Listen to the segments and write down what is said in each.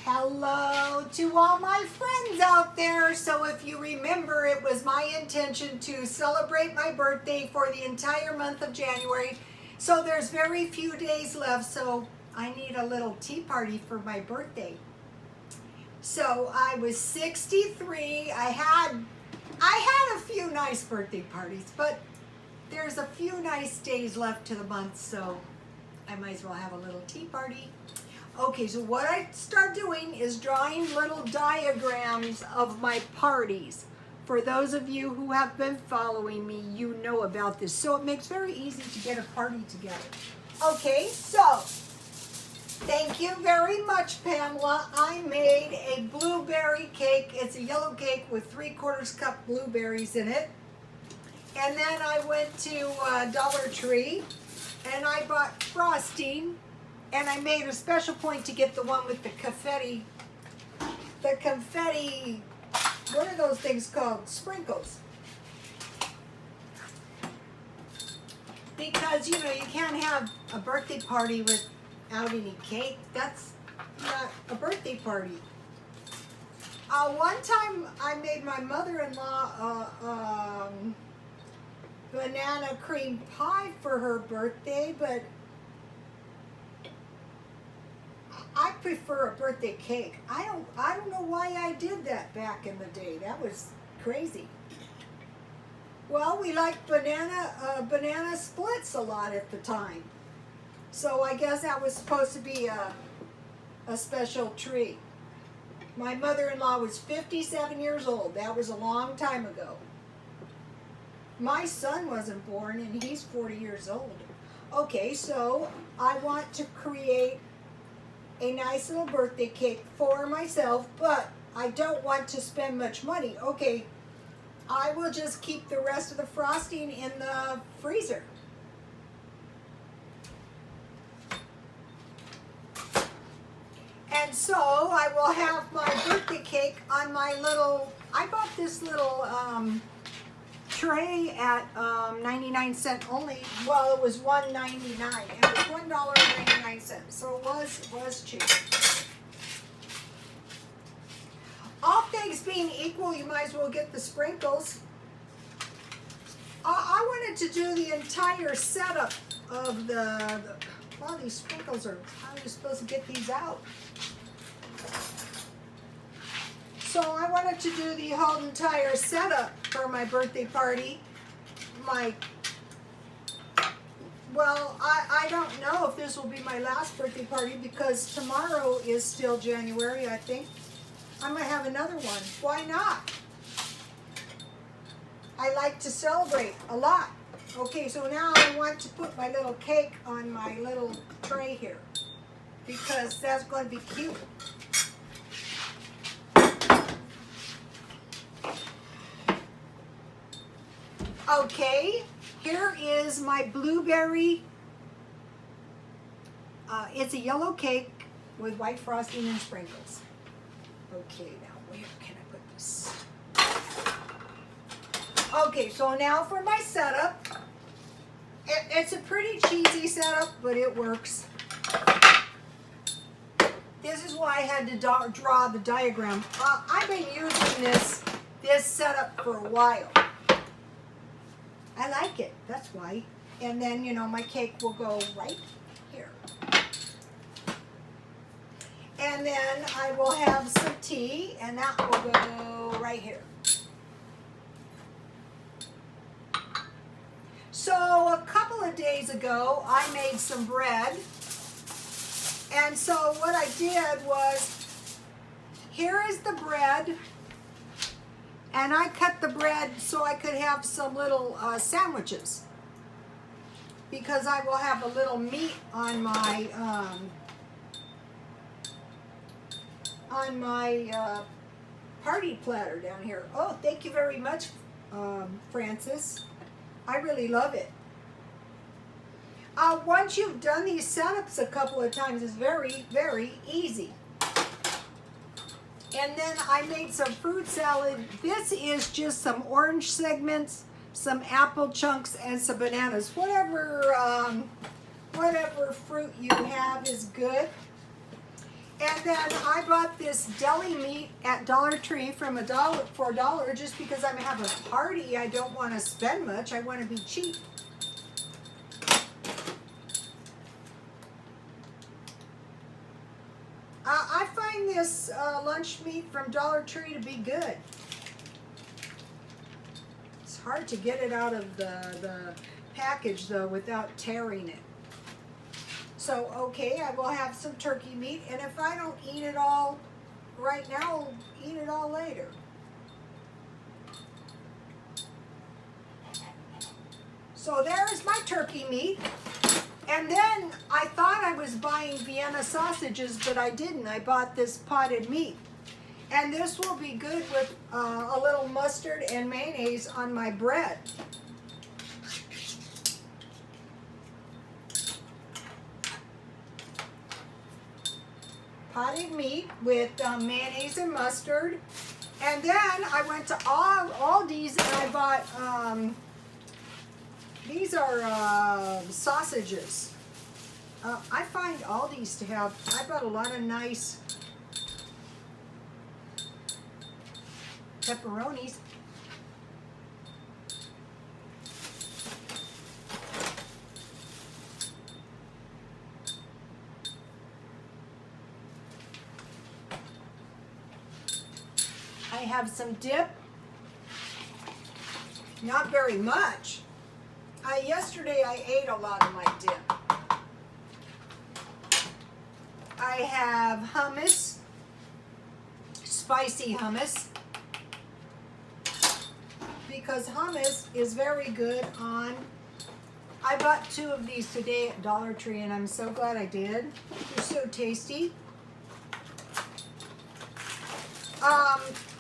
Hello to all my friends out there. So if you remember, it was my intention to celebrate my birthday for the entire month of January. So there's very few days left, so I need a little tea party for my birthday. So I was 63. I had a few nice birthday parties, but there's a few nice days left to the month, so I might as well have a little tea party. Okay, so what I start doing is drawing little diagrams of my parties. For those of you who have been following me, you know about this. So it makes it very easy to get a party together. Okay, so thank you very much, Pamela. I made a blueberry cake. It's a yellow cake with 3/4 cup blueberries in it. And then I went to Dollar Tree and I bought frosting. And I made a special point to get the one with the confetti, what are those things called? Sprinkles. Because, you know, you can't have a birthday party without any cake. That's not a birthday party. One time I made my mother-in-law banana cream pie for her birthday, but I prefer a birthday cake. I don't know why I did that back in the day. That was crazy. Well, we liked banana splits a lot at the time. So I guess that was supposed to be a special treat. My mother-in-law was 57 years old. That was a long time ago. My son wasn't born and he's 40 years old. Okay, so I want to create a nice little birthday cake for myself, but I don't want to spend much money. Okay, I will just keep the rest of the frosting in the freezer. And so I will have my birthday cake on my little, I bought this little tray at 99¢ only. Well, it was $1.99. It was $1.99, so it was cheap. All things being equal, you might as well get the sprinkles. I wanted to do the entire setup of well, these sprinkles are, how are you supposed to get these out? So I wanted to do the whole entire setup for my birthday party. Well, I don't know if this will be my last birthday party because tomorrow is still January, I think. I might have another one. Why not? I like to celebrate a lot. Okay, so now I want to put my little cake on my little tray here because that's going to be cute. Okay, here is my blueberry. It's a yellow cake with white frosting and sprinkles. Okay, now where can I put this? Okay, so now for my setup. It's a pretty cheesy setup, but it works. This is why I had to draw the diagram. I've been using this setup for a while. I like it, that's why. And then, you know, my cake will go right here. And then I will have some tea, and that will go right here. So a couple of days ago, I made some bread. And so what I did was, here is the bread. And I cut the bread so I could have some little sandwiches. Because I will have a little meat on my party platter down here. Oh, thank you very much, Francis. I really love it. Once you've done these setups a couple of times, it's very, very easy. And then I made some fruit salad. This is just some orange segments, some apple chunks, and some bananas. Whatever fruit you have is good. And then I bought this deli meat at Dollar Tree from for $1 just because I'm having a party. I don't want to spend much. I want to be cheap. I find this lunch meat from Dollar Tree to be good. It's hard to get it out of the package though without tearing it. So, okay, I will have some turkey meat, and if I don't eat it all right now, I'll eat it all later. So there's my turkey meat. And then I thought I was buying Vienna sausages, but I didn't. I bought this potted meat. And this will be good with a little mustard and mayonnaise on my bread. Potted meat with mayonnaise and mustard. And then I went to Aldi's and I bought, these are sausages. I find Aldi's to have, I bought a lot of nice pepperonis. I have some dip, not very much. Yesterday I ate a lot of my dip. I have hummus, spicy hummus, because hummus is very good on, I bought 2 of these today at Dollar Tree and I'm so glad I did. They're so tasty.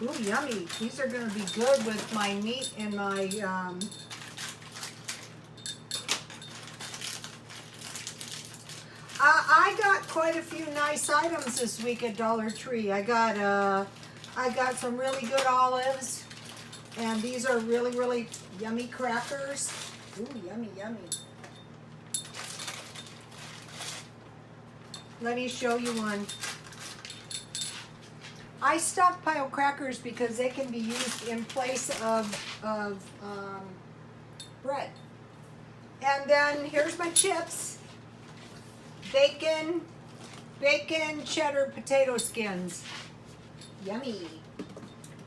Ooh, yummy. These are going to be good with my meat and my, I got quite a few nice items this week at Dollar Tree. I got some really good olives, and these are really, really yummy crackers. Ooh, yummy, yummy. Let me show you one. I stockpile crackers because they can be used in place of bread. And then here's my chips. Bacon, cheddar, potato skins. Yummy.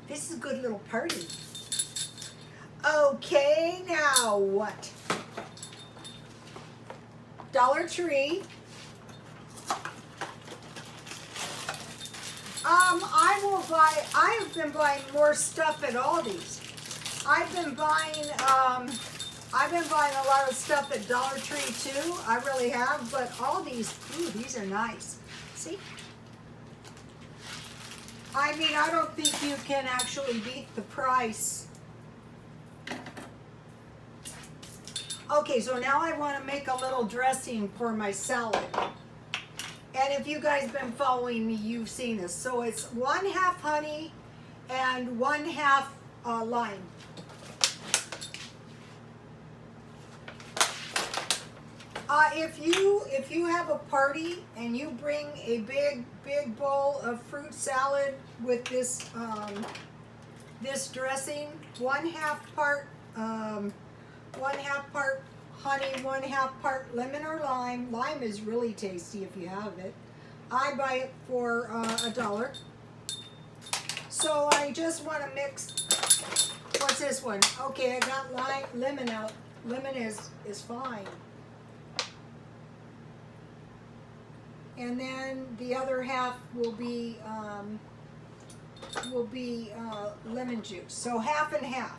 This is a good little party. Okay, now what? Dollar Tree. I have been buying more stuff at Aldi's. I've been buying a lot of stuff at Dollar Tree too. I really have, but Aldi's, ooh, these are nice. See? I mean, I don't think you can actually beat the price. Okay, so now I want to make a little dressing for my salad. And if you guys been following me, you've seen this. So it's 1/2 honey and 1/2 lime. If you have a party and you bring a big bowl of fruit salad with this this dressing, 1/2 part 1/2 part honey, 1/2 part lemon or lime. Lime is really tasty if you have it. I buy it for $1. So I just want to mix. What's this one? Okay, I got lemon out. Lemon is fine. And then the other half will be lemon juice. So 1/2 and 1/2.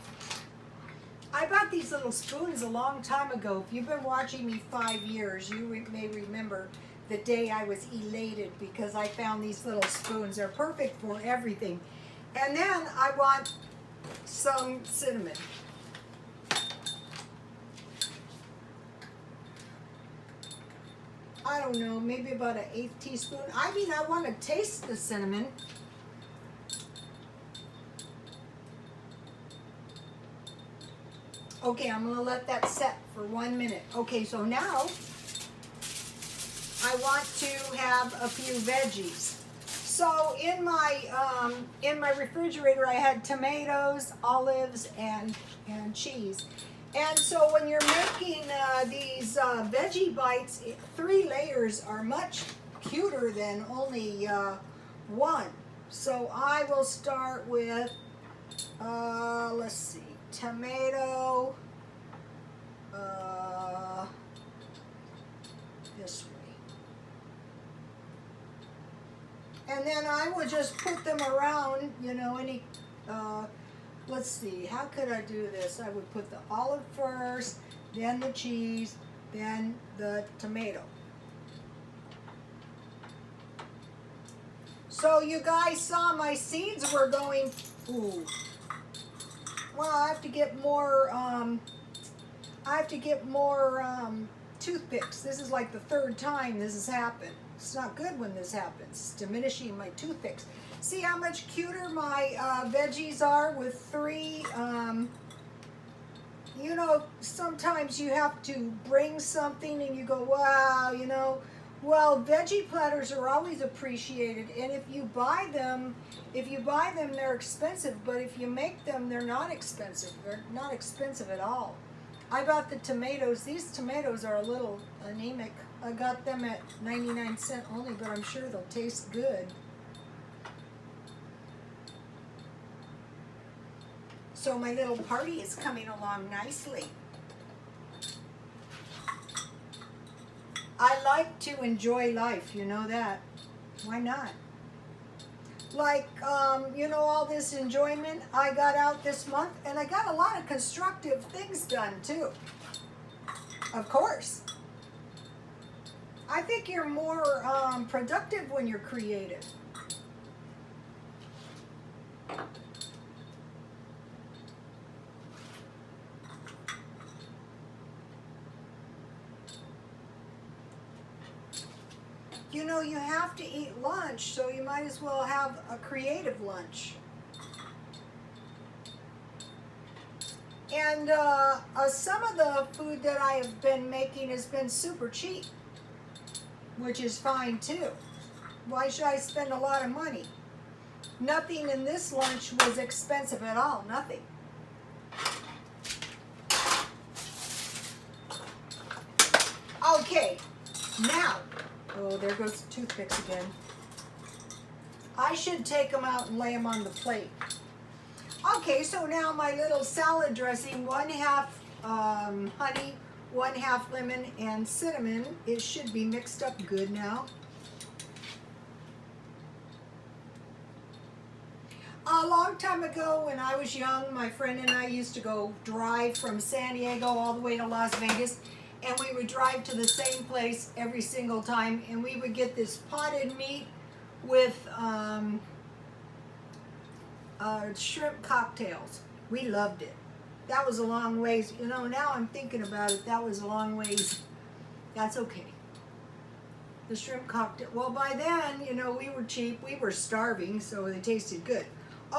I bought these little spoons a long time ago. If you've been watching me 5 years, you may remember the day I was elated because I found these little spoons. They're perfect for everything. And then I want some cinnamon. I don't know, maybe about an 1/8 teaspoon. I mean, I want to taste the cinnamon. Okay, I'm going to let that set for 1 minute. Okay, so now I want to have a few veggies. So in my refrigerator, I had tomatoes, olives, and cheese. And so when you're making these veggie bites, 3 layers are much cuter than only one. So I will start with, let's see, tomato, this way. And then I would just put them around, you know, let's see, how could I do this? I would put the olive first, then the cheese, then the tomato. So you guys saw my seeds were going, ooh. Well, I have to get more, toothpicks. This is like the 3rd time this has happened. It's not good when this happens. It's diminishing my toothpicks. See how much cuter my veggies are with 3, you know, sometimes you have to bring something and you go, wow, you know. Well, veggie platters are always appreciated, and if you buy them, they're expensive, but if you make them, they're not expensive. They're not expensive at all. I bought the tomatoes. These tomatoes are a little anemic. I got them at 99 cents only, but I'm sure they'll taste good. So my little party is coming along nicely. I like to enjoy life, you know that. Why not? Like, you know, all this enjoyment I got out this month, and I got a lot of constructive things done too. Of course. I think you're more productive when you're creative. You know, you have to eat lunch, so you might as well have a creative lunch. And some of the food that I have been making has been super cheap, which is fine too. Why should I spend a lot of money? Nothing in this lunch was expensive at all, nothing. Okay, now, oh, there goes the toothpicks again. I should take them out and lay them on the plate. Okay, so now my little salad dressing, 1/2 honey, 1/2 lemon, and cinnamon. It should be mixed up good now. A long time ago when I was young, my friend and I used to go drive from San Diego all the way to Las Vegas, and we would drive to the same place every single time, and we would get this potted meat with shrimp cocktails. We loved it. That was a long ways. You know, now I'm thinking about it, that was a long ways. That's okay. The shrimp cocktail. Well, by then, you know, we were cheap. We were starving, so they tasted good.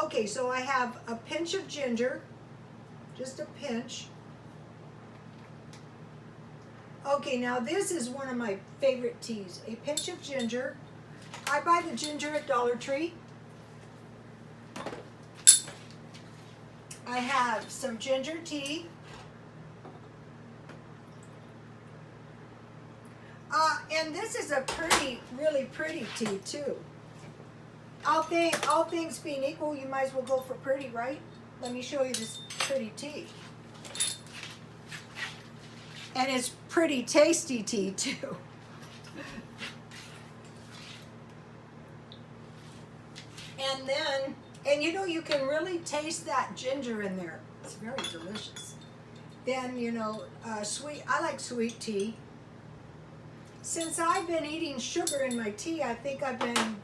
Okay, so I have a pinch of ginger. Just a pinch. Okay, now this is one of my favorite teas. A pinch of ginger. I buy the ginger at Dollar Tree. I have some ginger tea. And this is a really pretty tea too. All things being equal, you might as well go for pretty, right? Let me show you this pretty tea. And it's pretty tasty tea too. And you know, you can really taste that ginger in there. It's very delicious. Then, you know, sweet, I like sweet tea. Since I've been eating sugar in my tea, I think I've been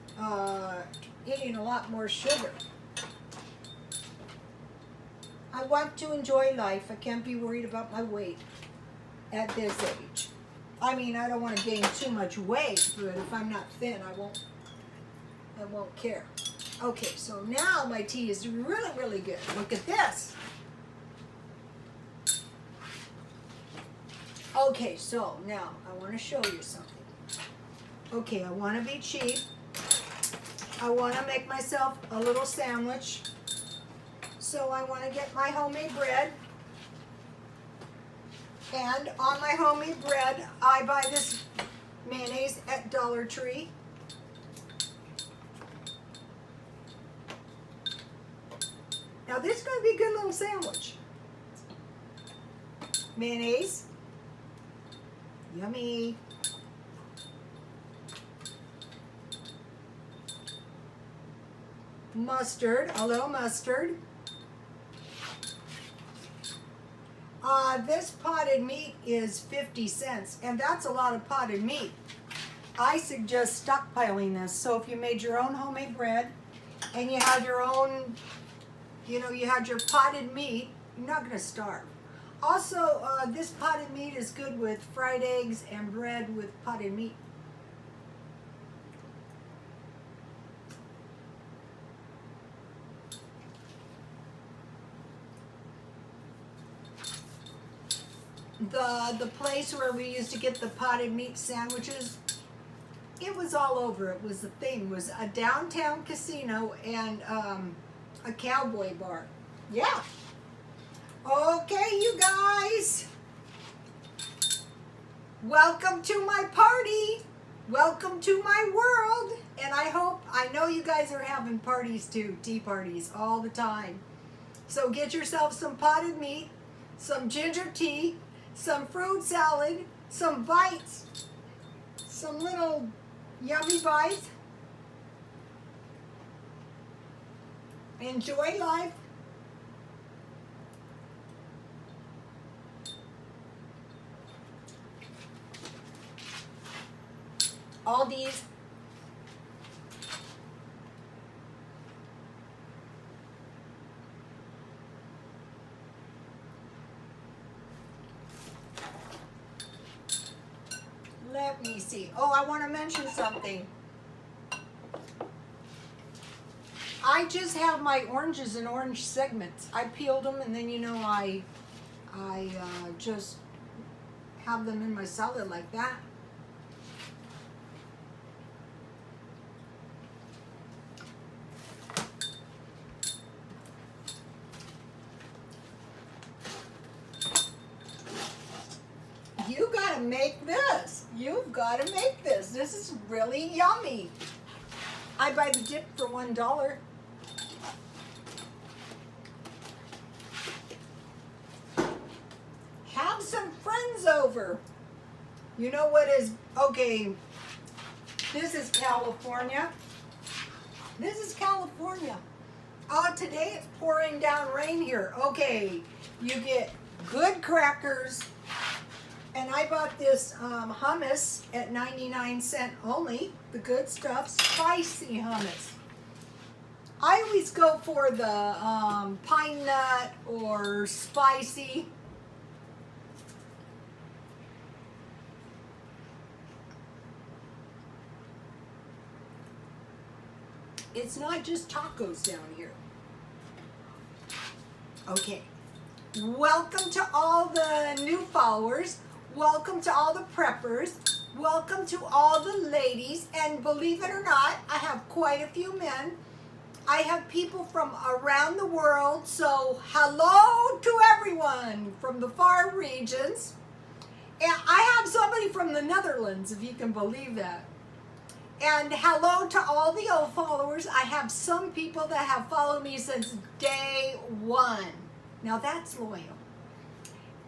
eating a lot more sugar. I want to enjoy life. I can't be worried about my weight at this age. I mean, I don't want to gain too much weight, but if I'm not thin, I won't care. Okay, so now my tea is really, really good. Look at this. Okay, so now I want to show you something. Okay, I want to be cheap. I want to make myself a little sandwich. So I want to get my homemade bread. And on my homemade bread, I buy this mayonnaise at Dollar Tree. Now this is going to be a good little sandwich. Mayonnaise. Yummy. Mustard, a little mustard. This potted meat is 50 cents, and that's a lot of potted meat. I suggest stockpiling this. So if you made your own homemade bread and you had your own, you had your potted meat, you're not going to starve. Also, this potted meat is good with fried eggs and bread with potted meat. The place where we used to get the potted meat sandwiches, it was all over. It was the thing. It was a downtown casino and a cowboy bar. Yeah. Okay, you guys. Welcome to my party. Welcome to my world. And I know you guys are having parties too, tea parties all the time. So get yourself some potted meat, some ginger tea, some fruit salad, some bites, some little yummy bites. Enjoy life. Aldi's. Let me see. Oh, I want to mention something. I just have my oranges in orange segments. I peeled them and then I just have them in my salad like that. You gotta make this. You've gotta make this. This is really yummy. I buy the dip for $1. Have some friends over. You know what is, okay, this is California. This is California. Oh, today it's pouring down rain here. Okay, you get good crackers. And I bought this hummus at 99 cents only, the good stuff, spicy hummus. I always go for the pine nut or spicy. It's not just tacos down here. Okay, welcome to all the new followers. Welcome to all the preppers. Welcome to all the ladies. And believe it or not, I have quite a few men. I have people from around the world. So hello to everyone from the far regions. And I have somebody from the Netherlands, if you can believe that. And hello to all the old followers. I have some people that have followed me since day one. Now that's loyal.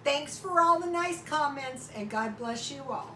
Thanks for all the nice comments, and God bless you all.